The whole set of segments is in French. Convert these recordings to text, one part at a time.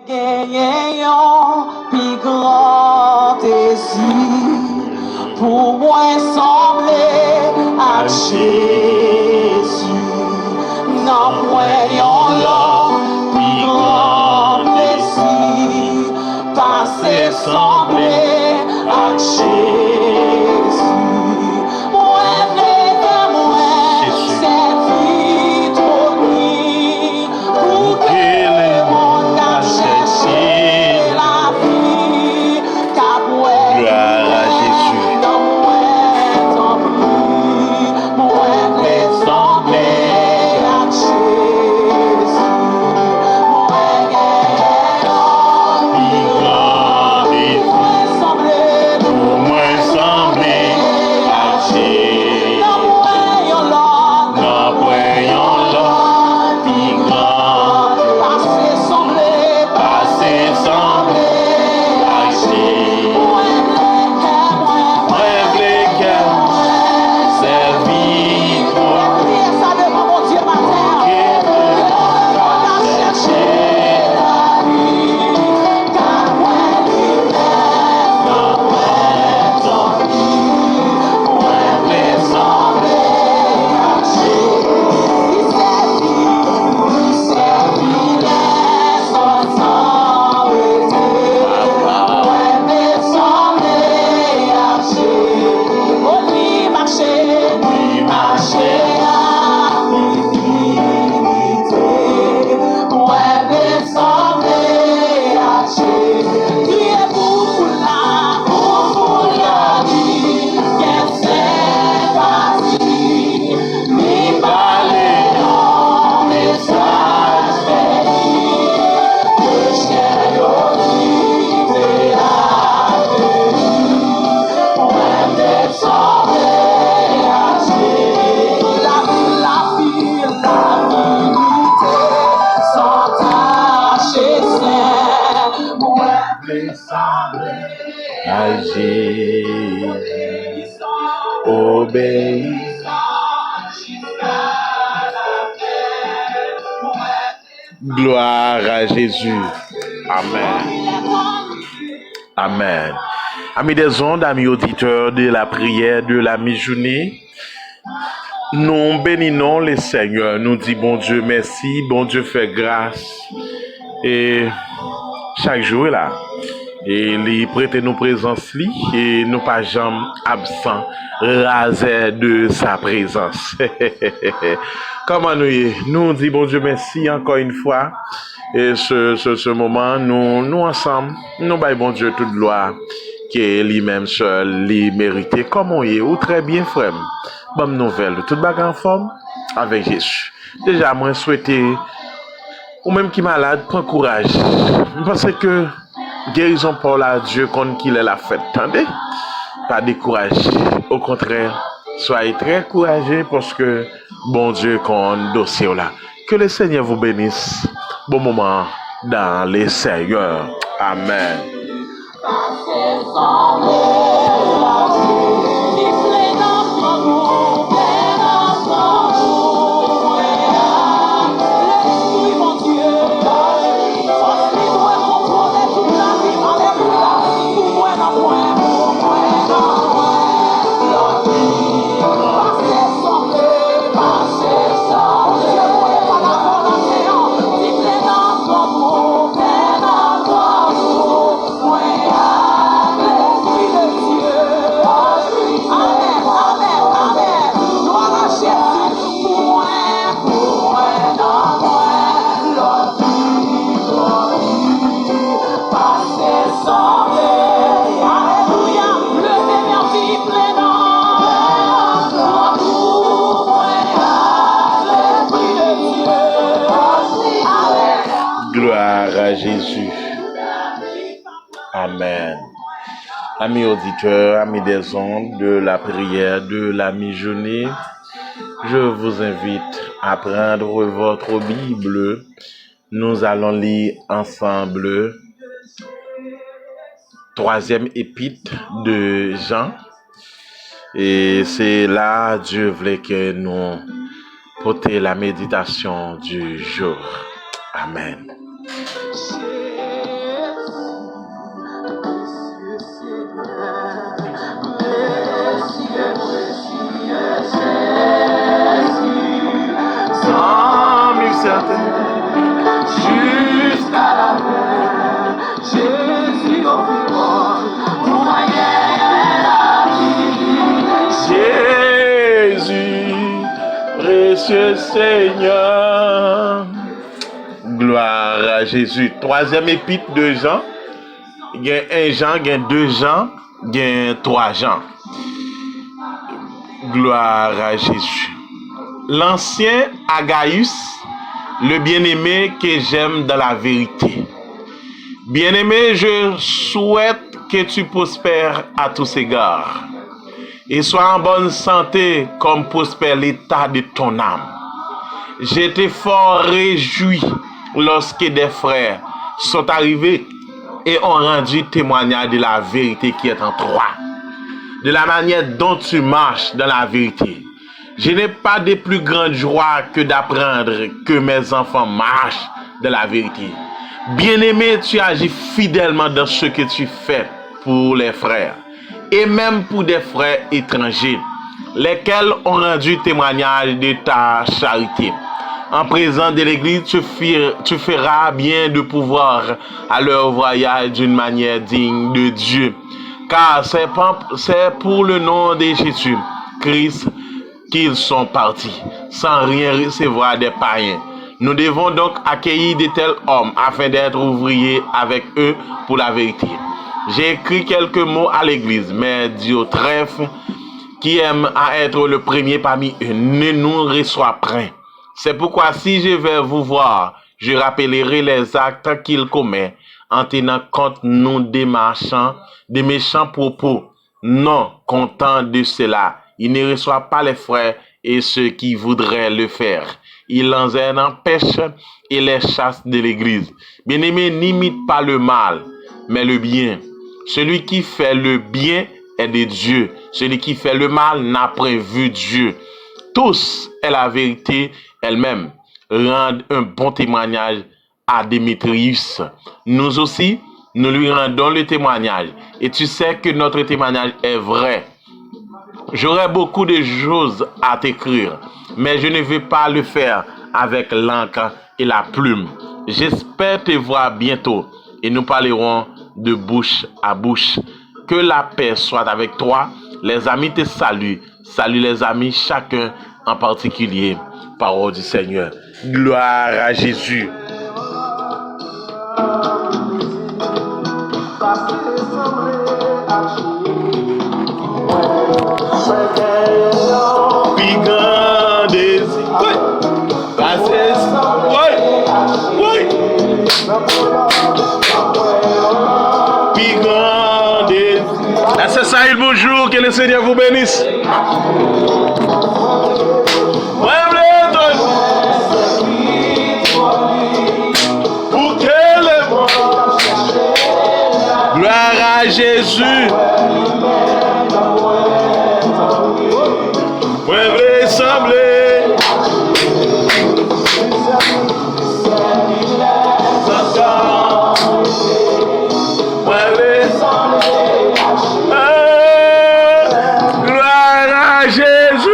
Gagner un plus grand désir pour moi sembler à Jésus. Non, moi, y'en plus grand désir, passer sembler à Jésus. Moi, cette vie trop nuit, pour que mon âme cherche la vie, car moi, Gloire à Jésus. dans moi, tant plus, moi, les sembler à Jésus. Moi, Agir, obéir. Gloire à Jésus. Amen. Amen. Amis des ondes, amis auditeurs de la prière de la mi-journée, nous bénissons le Seigneur. Nous disons bon Dieu merci, bon Dieu fait grâce. Et chaque jour là, et les prêter nos présences et nous pas jamais absents rasés de sa présence. Comment nous disons bon Dieu merci encore une fois. Et ce moment, nous ensemble, nous baillons bon Dieu toute gloire, qui est lui-même seul, lui mérité. Comment il est, ou très bien frère. Bonne nouvelle, toute bagarre en forme avec Jésus. Déjà, moi souhaiter, ou même qui est malade, prends courage. Parce que guérison pour la Dieu quand qu'il est la fête. Attendez, pas décourager. Au contraire, soyez très courageux parce que bon Dieu qu'on dossier là. Que le Seigneur vous bénisse. Bon moment dans les Seigneurs. Amen. Gloire à Jésus. Amen. Amis auditeurs, amis des ondes de la prière de la mi-journée, je vous invite à prendre votre Bible. Nous allons lire ensemble 3e épître de Jean. Et c'est là Dieu voulait que nous portions la méditation du jour. Amen. Monsieur Seigneur. Gloire à Jésus. Troisième épître de Jean. Il y a un Jean, il y a deux Jean, il y a trois Jean. Gloire à Jésus. L'ancien Agaïus, le bien-aimé que j'aime dans la vérité. Bien-aimé, je souhaite que tu prospères à tous égards et sois en bonne santé comme prospère l'état de ton âme. J'étais fort réjoui lorsque des frères sont arrivés et ont rendu témoignage de la vérité qui est en toi, de la manière dont tu marches dans la vérité. Je n'ai pas de plus grande joie que d'apprendre que mes enfants marchent dans la vérité. Bien-aimé, tu agis fidèlement dans ce que tu fais pour les frères, et même pour des frères étrangers, lesquels ont rendu témoignage de ta charité. En présence de l'Église, tu feras bien de pouvoir à leur voyage d'une manière digne de Dieu, car c'est pour le nom de Jésus Christ qu'ils sont partis, sans rien recevoir des païens. Nous devons donc accueillir de tels hommes afin d'être ouvriers avec eux pour la vérité. J'ai écrit quelques mots à l'Église, mais Diotrephe, qui aime à être le premier parmi eux, ne nous reçoit point. C'est pourquoi si je vais vous voir, je rappellerai les actes qu'il commet en tenant compte nous des méchants propos. Non, content de cela, il ne reçoit pas les frères et ceux qui voudraient le faire. Il en empêche et les chasse de l'Église. Bien-aimé, n'imite pas le mal, mais le bien. Celui qui fait le bien est de Dieu. Celui qui fait le mal n'a point vu Dieu. Tous est la vérité elle-même. Rendent un bon témoignage à Démétrius. Nous aussi, nous lui rendons le témoignage. Et tu sais que notre témoignage est vrai. J'aurais beaucoup de choses à t'écrire, mais je ne vais pas le faire avec l'encre et la plume. J'espère te voir bientôt et nous parlerons de bouche à bouche. Que la paix soit avec toi. Les amis te saluent. Salut les amis, chacun en particulier. Parole du Seigneur. Gloire à Jésus. Puis grand désir. Oui. Passez. Oui. Puis grand désir. Là, c'est ça, il bonjour. Que le Seigneur vous bénisse. Gloire à Jésus. Moi, je sembler. Gloire à Jésus.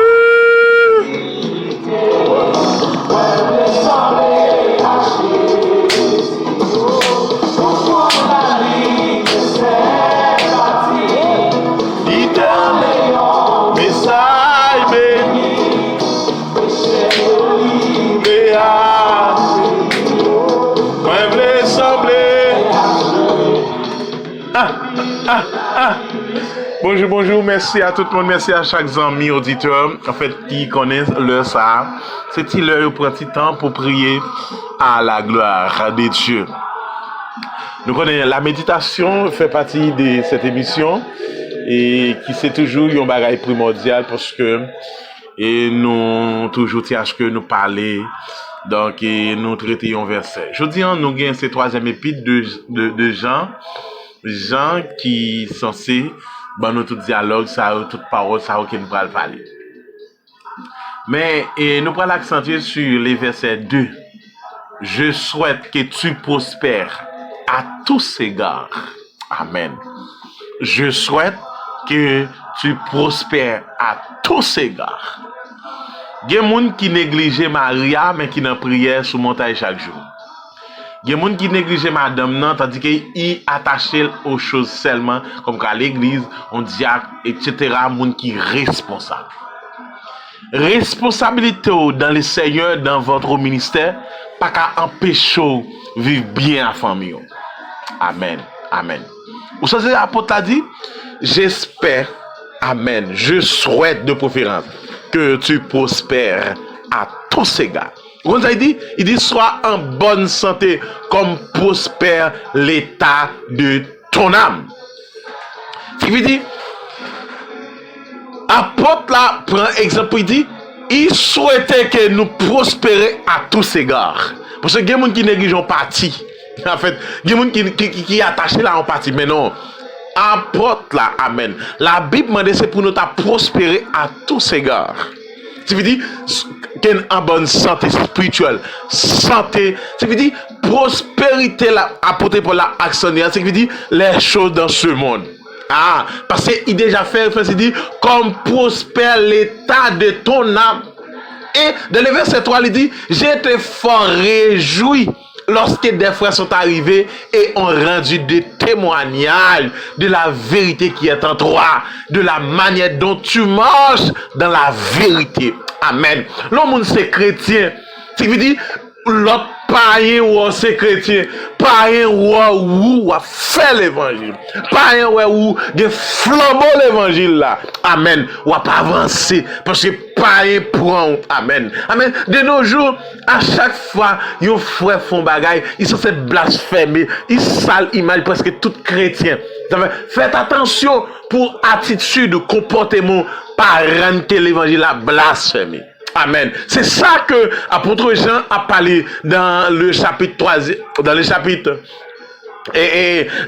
Bonjour, merci à tout le monde, merci à chaque ami auditeur, en fait, qui connaissent l'heure ça. C'est-il l'heure pour un petit temps pour prier à la gloire de Dieu. Nous connaissons la méditation, fait partie de cette émission et qui c'est toujours un bagage primordial parce que et nous toujours tiens à ce que nous parler donc et nous traiter un verset. Je dis nous gagnons ce troisième épître de Jean qui est censé dans notre dialogue, ça toute parole, ça aucune nous parler. Mais nous prenons l'accent sur les versets 2. Je souhaite que tu prospères à tous égards. Amen. Je souhaite que tu prospères à tous égards. Il y a des gens qui négligent Maria, mais qui n'ont prière sous montagne chaque jour. Il y a des gens qui négligent madame, non, tandis qu'ils attachent aux choses seulement, comme qu'à l'église, on diacre, etc. Des gens qui sont responsables. responsabilité dans le Seigneur, dans votre ministère, pas qu'à empêcher vivre bien la famille. Amen. Amen. Vous savez, l'apôtre a dit, j'espère, amen, je souhaite de préférence que tu prospères à tous égards. Vous savez, il dit, sois en bonne santé comme prospère l'état de ton âme. Ce qui veut dire, apôtre là prend exemple, il dit, il souhaitait que nous prospérions à tous égards. Parce que il y a des gens qui négligent en partie. En fait, il y a des gens qui sont attachés là en partie. Mais non, apôtre là, amen. La Bible demande c'est pour nous prospérer à tous égards. Ça veut dire qu'elle en bonne santé spirituelle, santé, ça veut dire prospérité là, apporter pour la actionnaire, ça veut dire les choses dans ce monde. Ah, parce qu'il déjà fait, il dit, comme prospère l'état de ton âme. Et dans le verset 3, il dit, j'étais fort réjoui lorsque des frères sont arrivés et ont rendu des témoignages de la vérité qui est en toi, de la manière dont tu marches dans la vérité. Amen. L'homme c'est chrétien. Ce qui veut dire, l'autre païen ou c'est chrétien, païen ou fait l'évangile, païen ou de flambeau l'évangile là. Amen. Ou pas avancer parce que païen prend. Amen. Amen. De nos jours, à chaque fois, yon frère font bagaille, ils sont ces blasphémés, ils sale image presque tout chrétien. Faites attention pour attitude, comportement, pas rendre que l'évangile a blasphémé. Amen. C'est ça que apôtre Jean a parlé dans le chapitre 3, dans le chapitre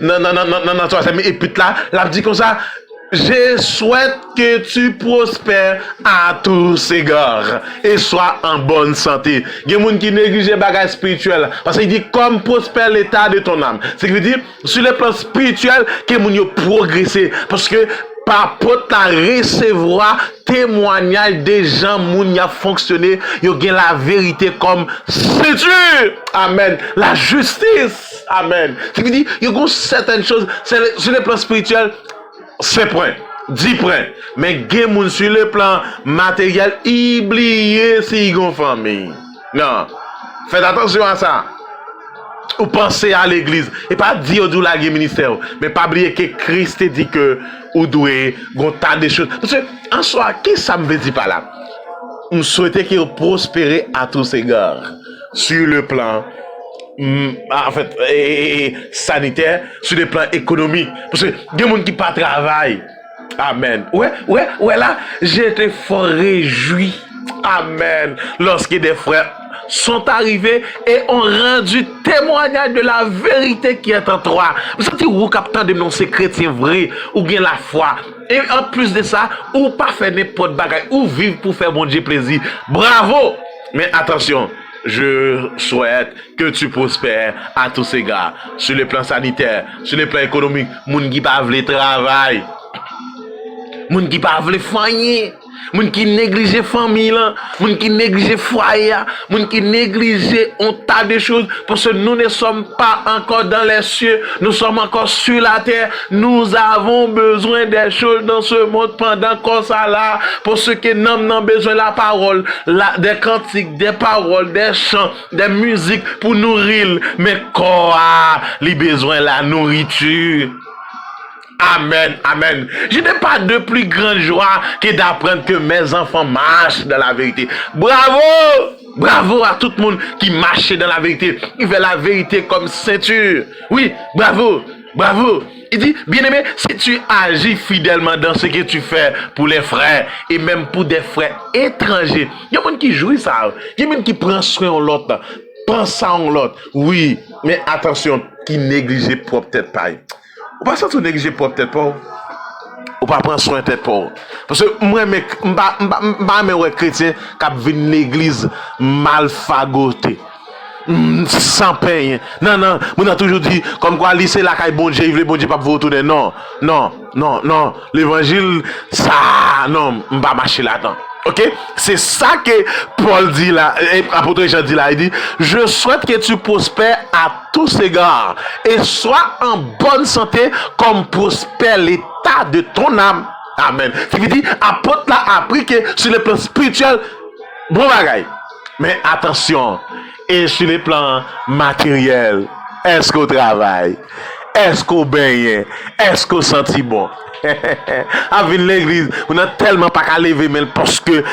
non, troisième épître là, l'a dit comme ça, je souhaite que tu prospères à tous égards et sois en bonne santé. Il y a des gens qui négligent les bagages spirituels parce qu'il dit comme prospère l'état de ton âme. C'est ce qui veut dire sur le plan spirituel que les gens progresser parce que par rapport à recevoir témoignage des gens qui ont fonctionné, ils ont la vérité comme ceinture. Amen. La justice. Amen. Ce qui veut dire il y a certaines choses sur le plan spirituel. 5 points, 10 points. Mais il y a des gens sur le plan matériel, oubliez si ils ont famille. Non. Faites attention à ça. Ou pensez à l'église. Et pas dire d'où la ministère. Mais pas oublier que Christ dit que ou doué, gon tas de choses. Parce que, en soi, qu'est-ce que ça me veut dire par là? On souhaitait qu'il prospère à tous égards. Sur le plan en fait, sanitaire, sur le plan économique. Parce que il y a des gens qui ne travaillent. Amen. Ouais, là, j'étais fort réjoui. Amen. Lorsque des frères sont arrivés et ont rendu témoignage de la vérité qui est en toi. Vous savez, vous captez de non, c'est chrétien vrai, ou bien la foi. Et en plus de ça, ou pas faire n'importe bagaille, ou vivre pour faire mon Dieu plaisir. Bravo! Mais attention. Je souhaite que tu prospères à tous égards, sur le plan sanitaire, sur le plan économique, moun qui pas vle travail, moun qui pas vle famille, moun qui néglige famille, moun qui néglige foyer, moun qui néglige un tas de choses, parce que nous ne sommes pas encore dans les cieux, nous sommes encore sur la terre, nous avons besoin des choses dans ce monde pendant qu'on ça là, pour ceux qui n'ont besoin de la parole, des cantiques, des paroles, des chants, des musiques pour nourrir, mais quoi les besoins de la nourriture. Amen, amen. Je n'ai pas de plus grande joie que d'apprendre que mes enfants marchent dans la vérité. Bravo! Bravo à tout le monde qui marche dans la vérité. Il fait la vérité comme ceinture. Oui, bravo, bravo. Il dit, bien-aimé, si tu agis fidèlement dans ce que tu fais pour les frères et même pour des frères étrangers, il y a des gens qui jouent ça. Il y a des gens qui prennent soin de l'autre, pensent en l'autre. Oui, mais attention, qui néglige propre tête paille. Ou pas ça tout négliger pour peut-être pas. Ou pas prendre soin tête pour. Parce que moi mais chrétien qui vient l'église mal fagoté. Sans peine. Non, on a toujours dit comme quoi lycée la caille bon Dieu, il veut bon Dieu pas vous retourner. Non. L'évangile ça non, on va marcher là-dedans. OK? C'est ça que Paul dit là, apôtre Jean dit là, il dit, je souhaite que tu prospères à tous égards et sois en bonne santé comme prospère l'état de ton âme. Amen. Ce qui veut dire, apôtre là a appris que sur le plan spirituel, bon bagaille. Mais attention, et sur le plan matériel, est-ce qu'on travaille? Est-ce qu'on baigne? Est-ce qu'on sentit bon? Avec l'église, on n'a tellement pas qu'à lever, mais parce que.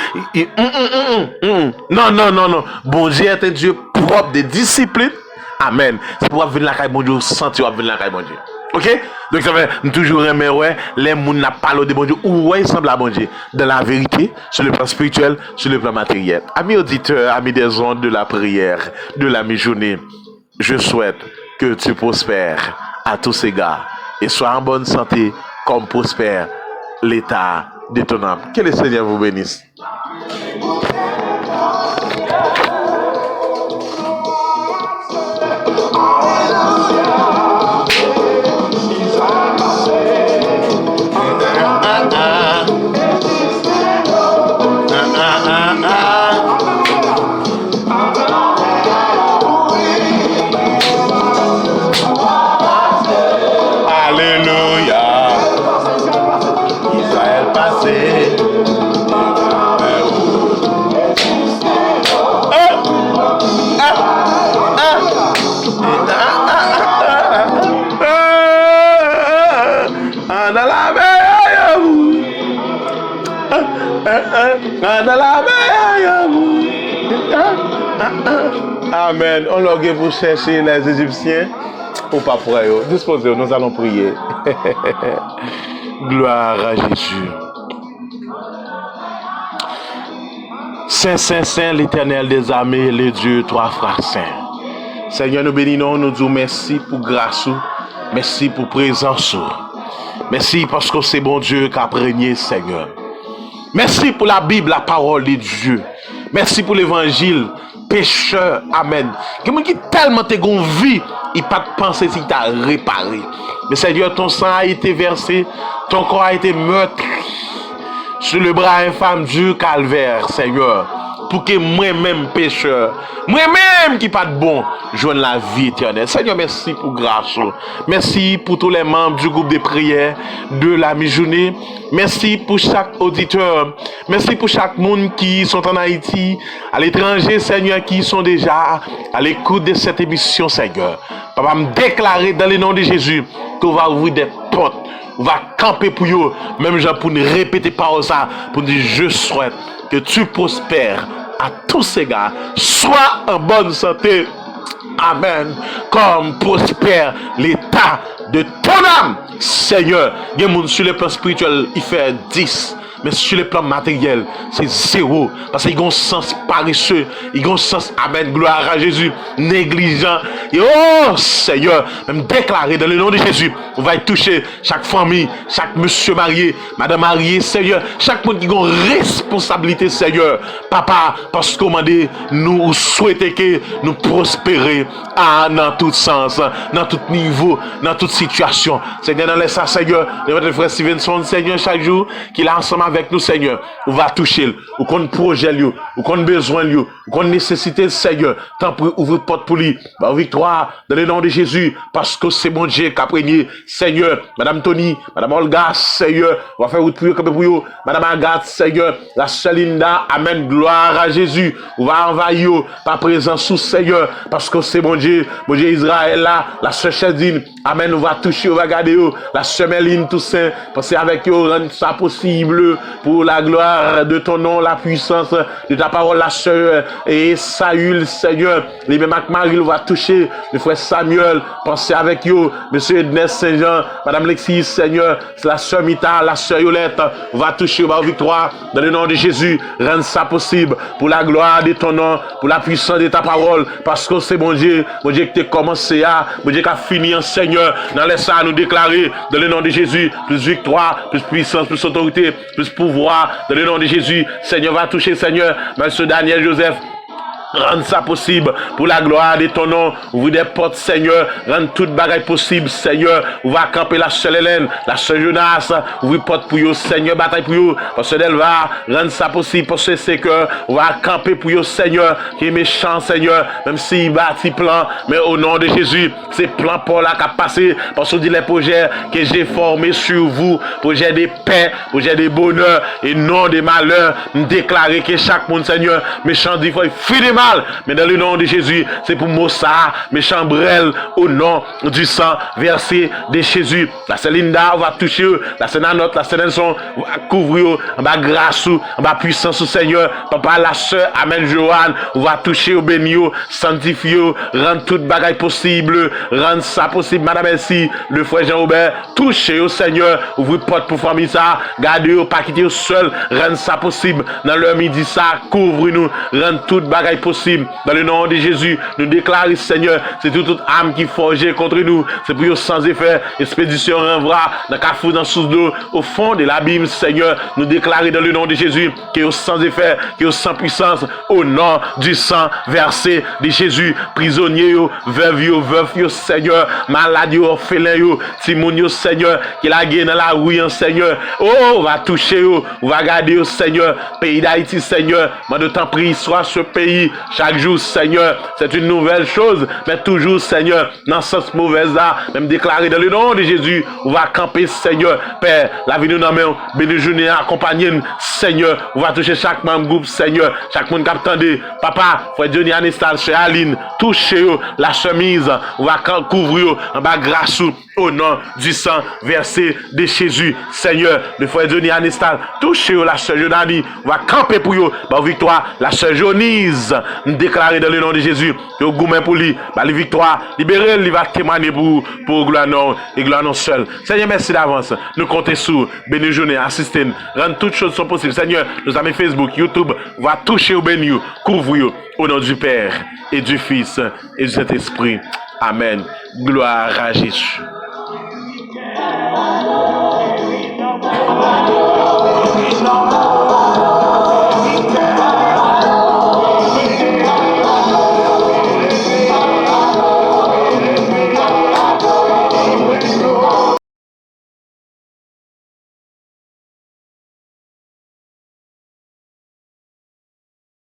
Non. Bon Dieu est un Dieu propre de discipline. Amen. C'est pour venir la caille, bon Dieu, sentir venir la caille, bon Dieu. Ok? Donc ça fait toujours aimer, ouais, les gens n'a pas de bon Dieu, ou ouais, il semble à bon Dieu. Dans la vérité, sur le plan spirituel, sur le plan matériel. Amis auditeurs, amis des ondes de la prière, de la mi-journée, je souhaite que tu prospères à tous égards et sois en bonne santé comme prospère l'état de ton âme. Que le Seigneur vous bénisse. Amen. On l'a pour chercher les Égyptiens ou pas frère. Disposez, nous allons prier. Gloire à Jésus. Saint, l'Éternel des armées, le Dieu, trois frères saints. Seigneur, nous bénissons, nous disons merci pour grâce, merci pour présence. Merci parce que c'est bon Dieu qui a régné, Seigneur. Merci pour la Bible, la parole de Dieu. Merci pour l'évangile, pécheur, amen. Quelqu'un qui tellement te vie, il pas de penser si t'a réparé. Mais Seigneur, ton sang a été versé, ton corps a été meurtri sur le bras infâme du calvaire, Seigneur. Pour que moi-même, pécheur, moi-même qui pas de bon, joigne la vie éternelle. Seigneur, merci pour grâce. Merci pour tous les membres du groupe de prière de la mi-journée. Merci pour chaque auditeur. Merci pour chaque monde qui sont en Haïti, à l'étranger, Seigneur, qui sont déjà à l'écoute de cette émission, Seigneur. Papa, me déclarer dans le nom de Jésus qu'on va ouvrir des portes. On va camper pour eux, même genre pour nous répéter par ça, pour dire je souhaite que tu prospères à tous ces gars, sois en bonne santé, amen, comme prospère l'état de ton âme, Seigneur. Il y a des gens sur le plan spirituel, il fait 10. Mais sur le plan matériel, c'est 0. Parce qu'ils ont un sens paresseux. Ils ont un sens, amen, gloire à Jésus, négligent. Et oh Seigneur, même déclaré dans le nom de Jésus, on va y toucher chaque famille, chaque monsieur marié, madame mariée, Seigneur, chaque monde qui a une responsabilité, Seigneur. Papa, parce qu'on m'a dit, nous souhaitons que nous prospérions dans tout sens, dans tout niveau, dans toute situation. Seigneur, dans les ça, Seigneur, notre frère Stevenson, Seigneur, chaque jour, qu'il a ensemble avec nous, Seigneur, on va toucher, ou qu'on projet, ou qu'on besoin, ou qu'on nécessité, Seigneur, tant pour ouvrir porte pour lui, bah, victoire, dans le nom de Jésus, parce que c'est bon Dieu qui a prégné, Seigneur, Madame Tony, Madame Olga, Seigneur, on va faire route pour vous, Madame Agathe, Seigneur, la sœur Linda, amen, gloire à Jésus, on va envahir, par présence sous Seigneur, parce que c'est bon Dieu Israël là, la sœur Chedine, amen, on va toucher, on va garder, la sœur Méline Toussaint, pensez avec eux, rendre ça possible, pour la gloire de ton nom, la puissance de ta parole, la sœur et Saül, Seigneur, les mêmes Marie, on va toucher le frère Samuel, pensez avec eux, monsieur Ednes Saint-Jean, madame Lexis, Seigneur, la sœur Mita, la sœur Yolette, on va toucher, on va victoire, dans le nom de Jésus, rendre ça possible, pour la gloire de ton nom, pour la puissance de ta parole, parce que c'est bon Dieu que tu as commencé à, bon Dieu qui a fini en Seigneur, dans les ça nous déclarer, dans le nom de Jésus, plus victoire, plus puissance, plus autorité, plus pouvoir, dans le nom de Jésus, Seigneur va toucher, Seigneur, monsieur Daniel Joseph, Rends ça possible pour la gloire de ton nom. Ouvre des portes, Seigneur. Rends toute bagaille possible, Seigneur. Ouvre à camper la seule Hélène, la seule Jonas. Ouvre porte pour eux, Seigneur. Bataille pour eux. Parce que Delva, rends ça possible parce que c'est que ouvre à camper pour eux, Seigneur. Qui est méchant, Seigneur. Même s'il bâtit plan, mais au nom de Jésus, c'est plan pour la qui a passé. Parce que dit les projets que j'ai formés sur vous, projets de paix, projets de bonheur et non de malheur. Nous déclarer que chaque monde, Seigneur, méchant dit, faut fuir mal, mais dans le nom de Jésus, c'est pour Mossa, méchant brel, au nom du sang versé de Jésus. La Célinda va toucher, la Sénanote, la Sénanson va couvrir, on va grâce, on va puissance au Seigneur. Papa, la sœur, Amen Joanne, on va toucher au bénio, sanctifier, rendre toute bagaille possible, rendre ça possible, Madame Merci, le frère Jean-Aubert, toucher au Seigneur, ouvrir porte pour famille ça, garder, pas quitter seul, rendre ça possible, dans leur midi ça, couvre-nous, rendre toute bagaille possible. Dans le nom de Jésus, nous déclarons, Seigneur, c'est toute âme qui forge contre nous. C'est pour eux sans effet. Expédition renvra dans Carrefour, dans sous l'eau, au fond de l'abîme, Seigneur. Nous déclarons dans le nom de Jésus que est sans effet, que est sans puissance, au nom du sang versé de Jésus. Prisonniers, veufs, Seigneur. Malades, orphelins, timoun, Seigneur. Qui la guerre dans la rue, Seigneur. Oh, on va toucher, on va garder, Seigneur. Pays d'Haïti, Seigneur. Mais de temps pris, soit ce pays. Chaque jour, Seigneur, c'est une nouvelle chose, mais toujours, Seigneur, dans ce sens mauvaise là, même déclaré dans le nom de Jésus, on va camper, Seigneur, Père, la vie nous dans main, béni accompagner, Seigneur, on va toucher chaque membre groupe, Seigneur, chaque monde qui attendait, Papa, frère Johnny Anistal, chez Aline, toucher la chemise, on va couvrir en bas grâce au nom du sang versé de Jésus, Seigneur, le frère Johnny Anistal, toucher la sœur Jonani, on va camper pour eux, bah victoire, la sœur Jonise, nous déclarer dans le nom de Jésus, que le gourmet pour lui, bah les victoires, libérer, il va témoigner pour gloire non et gloire non seul. Seigneur, merci d'avance. Nous comptons sur béni journée, assister, rendre toutes choses sont possibles. Seigneur, nos amis Facebook, YouTube, va toucher au béni, couvrir au nom du Père et du Fils et du Saint-Esprit. Amen. Gloire à Jésus.